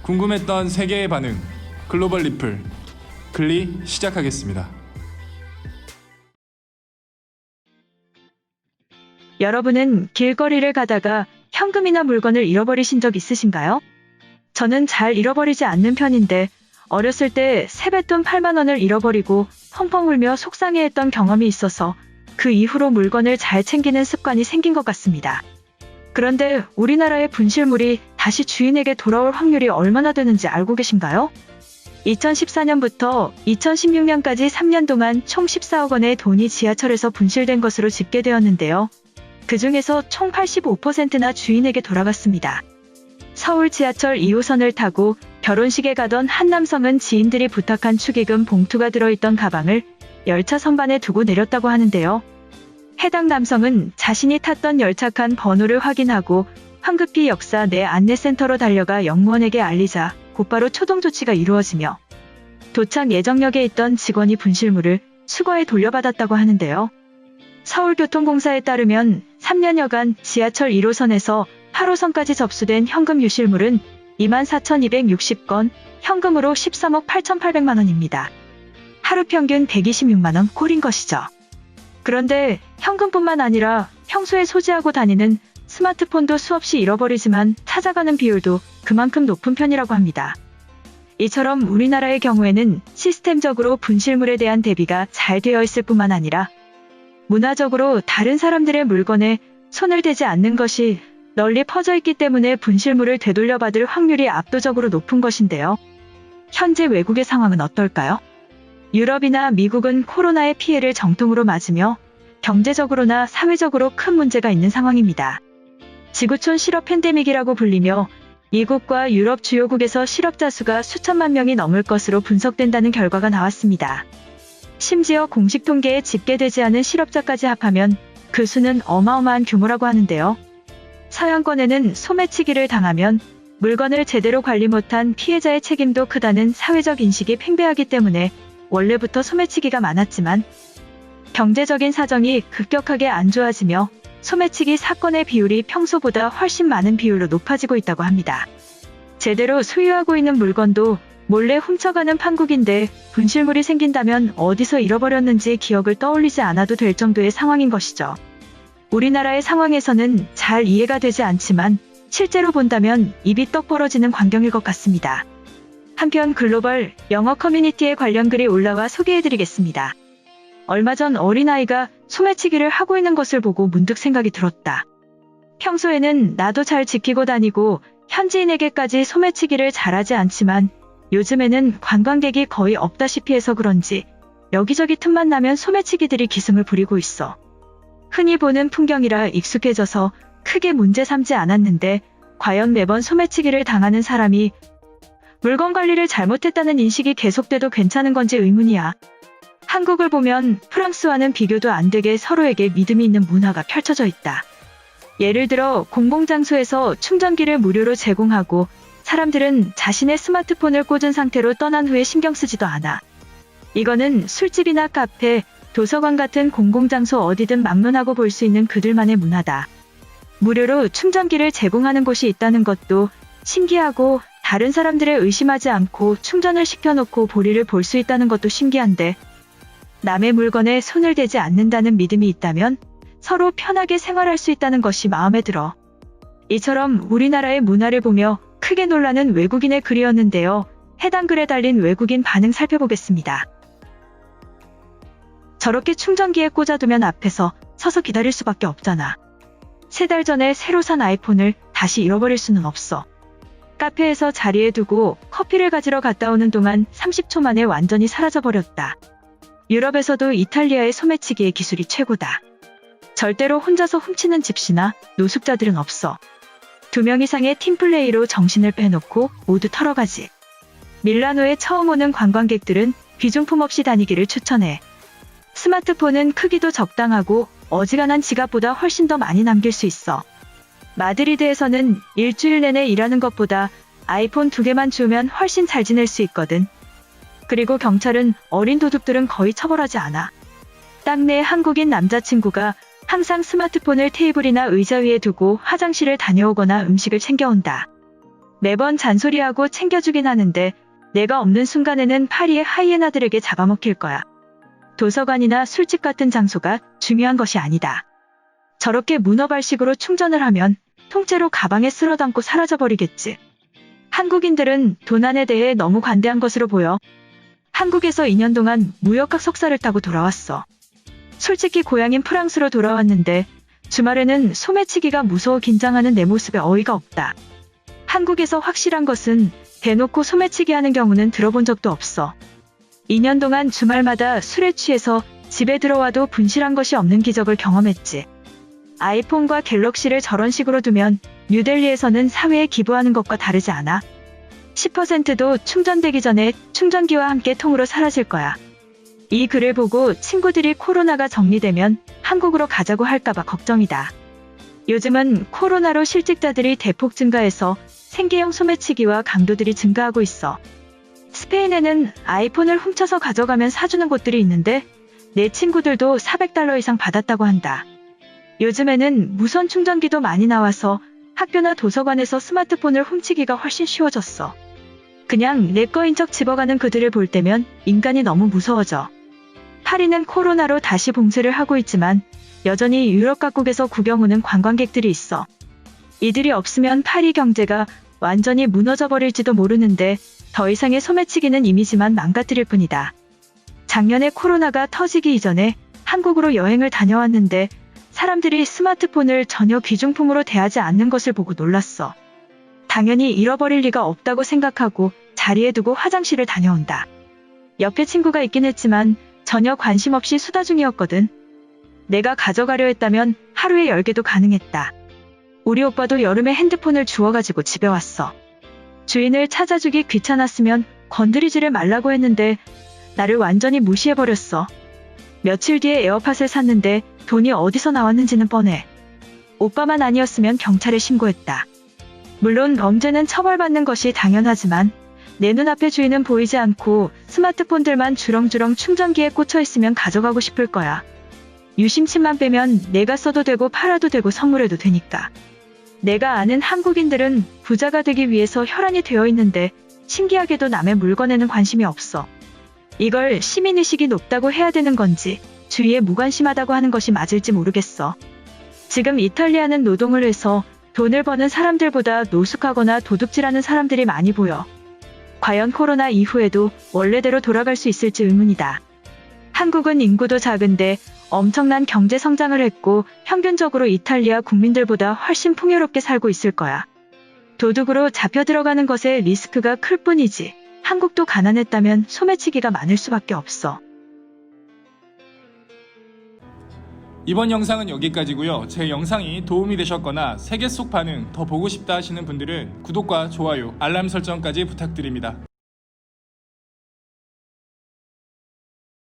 궁금했던 세계의 반응, 글로벌 리플, 글리 시작하겠습니다. 여러분은 길거리를 가다가 현금이나 물건을 잃어버리신 적 있으신가요? 저는 잘 잃어버리지 않는 편인데 어렸을 때 세뱃돈 8만 원을 잃어버리고 펑펑 울며 속상해했던 경험이 있어서 그 이후로 물건을 잘 챙기는 습관이 생긴 것 같습니다. 그런데 우리나라의 분실물이 다시 주인에게 돌아올 확률이 얼마나 되는지 알고 계신가요? 2014년부터 2016년까지 3년 동안 총 14억 원의 돈이 지하철에서 분실된 것으로 집계되었는데요. 그 중에서 총 85%나 주인에게 돌아갔습니다. 서울 지하철 2호선을 타고 결혼식에 가던 한 남성은 지인들이 부탁한 축의금 봉투가 들어있던 가방을 열차 선반에 두고 내렸다고 하는데요. 해당 남성은 자신이 탔던 열차칸 번호를 확인하고 황급히 역사 내 안내센터로 달려가 역무원에게 알리자 곧바로 초동 조치가 이루어지며 도착 예정역에 있던 직원이 분실물을 수거해 돌려받았다고 하는데요. 서울교통공사에 따르면 3년여간 지하철 1호선에서 8호선까지 접수된 현금 유실물은 24,260건, 현금으로 13억 8,800만 원입니다. 하루 평균 126만 원 꼴인 것이죠. 그런데 현금뿐만 아니라 평소에 소지하고 다니는 스마트폰도 수없이 잃어버리지만 찾아가는 비율도 그만큼 높은 편이라고 합니다. 이처럼 우리나라의 경우에는 시스템적으로 분실물에 대한 대비가 잘 되어 있을 뿐만 아니라 문화적으로 다른 사람들의 물건에 손을 대지 않는 것이 널리 퍼져 있기 때문에 분실물을 되돌려받을 확률이 압도적으로 높은 것인데요. 현재 외국의 상황은 어떨까요? 유럽이나 미국은 코로나의 피해를 정통으로 맞으며 경제적으로나 사회적으로 큰 문제가 있는 상황입니다. 지구촌 실업 팬데믹이라고 불리며 미국과 유럽 주요국에서 실업자 수가 수천만 명이 넘을 것으로 분석된다는 결과가 나왔습니다. 심지어 공식 통계에 집계되지 않은 실업자까지 합하면 그 수는 어마어마한 규모라고 하는데요. 서양권에는 소매치기를 당하면 물건을 제대로 관리 못한 피해자의 책임도 크다는 사회적 인식이 팽배하기 때문에 원래부터 소매치기가 많았지만 경제적인 사정이 급격하게 안 좋아지며 소매치기 사건의 비율이 평소보다 훨씬 많은 비율로 높아지고 있다고 합니다. 제대로 소유하고 있는 물건도 몰래 훔쳐가는 판국인데 분실물이 생긴다면 어디서 잃어버렸는지 기억을 떠올리지 않아도 될 정도의 상황인 것이죠. 우리나라의 상황에서는 잘 이해가 되지 않지만 실제로 본다면 입이 떡 벌어지는 광경일 것 같습니다. 한편 글로벌 영어 커뮤니티에 관련 글이 올라와 소개해드리겠습니다. 얼마 전 어린아이가 소매치기를 하고 있는 것을 보고 문득 생각이 들었다. 평소에는 나도 잘 지키고 다니고 현지인에게까지 소매치기를 잘하지 않지만 요즘에는 관광객이 거의 없다시피 해서 그런지 여기저기 틈만 나면 소매치기들이 기승을 부리고 있어. 흔히 보는 풍경이라 익숙해져서 크게 문제 삼지 않았는데 과연 매번 소매치기를 당하는 사람이 물건 관리를 잘못했다는 인식이 계속돼도 괜찮은 건지 의문이야. 한국을 보면 프랑스와는 비교도 안 되게 서로에게 믿음이 있는 문화가 펼쳐져 있다. 예를 들어 공공장소에서 충전기를 무료로 제공하고 사람들은 자신의 스마트폰을 꽂은 상태로 떠난 후에 신경 쓰지도 않아. 이거는 술집이나 카페, 도서관 같은 공공장소 어디든 막론하고 볼 수 있는 그들만의 문화다. 무료로 충전기를 제공하는 곳이 있다는 것도 신기하고 다른 사람들을 의심하지 않고 충전을 시켜놓고 볼일을 볼 수 있다는 것도 신기한데 남의 물건에 손을 대지 않는다는 믿음이 있다면 서로 편하게 생활할 수 있다는 것이 마음에 들어. 이처럼 우리나라의 문화를 보며 크게 놀라는 외국인의 글이었는데요. 해당 글에 달린 외국인 반응 살펴보겠습니다. 저렇게 충전기에 꽂아두면 앞에서 서서 기다릴 수밖에 없잖아. 3달 전에 새로 산 아이폰을 다시 잃어버릴 수는 없어. 카페에서 자리에 두고 커피를 가지러 갔다 오는 동안 30초 만에 완전히 사라져버렸다. 유럽에서도 이탈리아의 소매치기의 기술이 최고다. 절대로 혼자서 훔치는 집시나 노숙자들은 없어. 2명 이상의 팀플레이로 정신을 빼놓고 모두 털어가지. 밀라노에 처음 오는 관광객들은 귀중품 없이 다니기를 추천해. 스마트폰은 크기도 적당하고 어지간한 지갑보다 훨씬 더 많이 남길 수 있어. 마드리드에서는 일주일 내내 일하는 것보다 아이폰 2개만 주우면 훨씬 잘 지낼 수 있거든. 그리고 경찰은 어린 도둑들은 거의 처벌하지 않아. 딱 내 한국인 남자친구가 항상 스마트폰을 테이블이나 의자 위에 두고 화장실을 다녀오거나 음식을 챙겨온다. 매번 잔소리하고 챙겨주긴 하는데 내가 없는 순간에는 파리의 하이에나들에게 잡아먹힐 거야. 도서관이나 술집 같은 장소가 중요한 것이 아니다. 저렇게 문어발식으로 충전을 하면 통째로 가방에 쓸어 담고 사라져버리겠지. 한국인들은 도난에 대해 너무 관대한 것으로 보여. 한국에서 2년 동안 무역학 석사를 따고 돌아왔어. 솔직히 고향인 프랑스로 돌아왔는데 주말에는 소매치기가 무서워 긴장하는 내 모습에 어이가 없다. 한국에서 확실한 것은 대놓고 소매치기 하는 경우는 들어본 적도 없어. 2년 동안 주말마다 술에 취해서 집에 들어와도 분실한 것이 없는 기적을 경험했지. 아이폰과 갤럭시를 저런 식으로 두면 뉴델리에서는 사회에 기부하는 것과 다르지 않아. 10%도 충전되기 전에 충전기와 함께 통으로 사라질 거야. 이 글을 보고 친구들이 코로나가 정리되면 한국으로 가자고 할까봐 걱정이다. 요즘은 코로나로 실직자들이 대폭 증가해서 생계형 소매치기와 강도들이 증가하고 있어. 스페인에는 아이폰을 훔쳐서 가져가면 사주는 곳들이 있는데 내 친구들도 $400 이상 받았다고 한다. 요즘에는 무선 충전기도 많이 나와서 학교나 도서관에서 스마트폰을 훔치기가 훨씬 쉬워졌어. 그냥 내 거인 척 집어가는 그들을 볼 때면 인간이 너무 무서워져. 파리는 코로나로 다시 봉쇄를 하고 있지만 여전히 유럽 각국에서 구경 오는 관광객들이 있어. 이들이 없으면 파리 경제가 완전히 무너져 버릴지도 모르는데 더 이상의 소매치기는 이미지만 망가뜨릴 뿐이다. 작년에 코로나가 터지기 이전에 한국으로 여행을 다녀왔는데 사람들이 스마트폰을 전혀 귀중품으로 대하지 않는 것을 보고 놀랐어. 당연히 잃어버릴 리가 없다고 생각하고 자리에 두고 화장실을 다녀온다. 옆에 친구가 있긴 했지만 전혀 관심 없이 수다 중이었거든. 내가 가져가려 했다면 하루에 10개도 가능했다. 우리 오빠도 여름에 핸드폰을 주워가지고 집에 왔어. 주인을 찾아주기 귀찮았으면 건드리지를 말라고 했는데 나를 완전히 무시해버렸어. 며칠 뒤에 에어팟을 샀는데 돈이 어디서 나왔는지는 뻔해. 오빠만 아니었으면 경찰에 신고했다. 물론 범죄는 처벌받는 것이 당연하지만 내 눈앞에 주인은 보이지 않고 스마트폰들만 주렁주렁 충전기에 꽂혀 있으면 가져가고 싶을 거야. 유심칩만 빼면 내가 써도 되고 팔아도 되고 선물해도 되니까. 내가 아는 한국인들은 부자가 되기 위해서 혈안이 되어 있는데 신기하게도 남의 물건에는 관심이 없어. 이걸 시민의식이 높다고 해야 되는 건지 주위에 무관심하다고 하는 것이 맞을지 모르겠어. 지금 이탈리아는 노동을 해서 돈을 버는 사람들보다 노숙하거나 도둑질하는 사람들이 많이 보여. 과연 코로나 이후에도 원래대로 돌아갈 수 있을지 의문이다. 한국은 인구도 작은데 엄청난 경제 성장을 했고 평균적으로 이탈리아 국민들보다 훨씬 풍요롭게 살고 있을 거야. 도둑으로 잡혀 들어가는 것에 리스크가 클 뿐이지 한국도 가난했다면 소매치기가 많을 수밖에 없어. 이번 영상은 여기까지고요. 제 영상이 도움이 되셨거나 세계 속 반응 더 보고 싶다 하시는 분들은 구독과 좋아요, 알람 설정까지 부탁드립니다.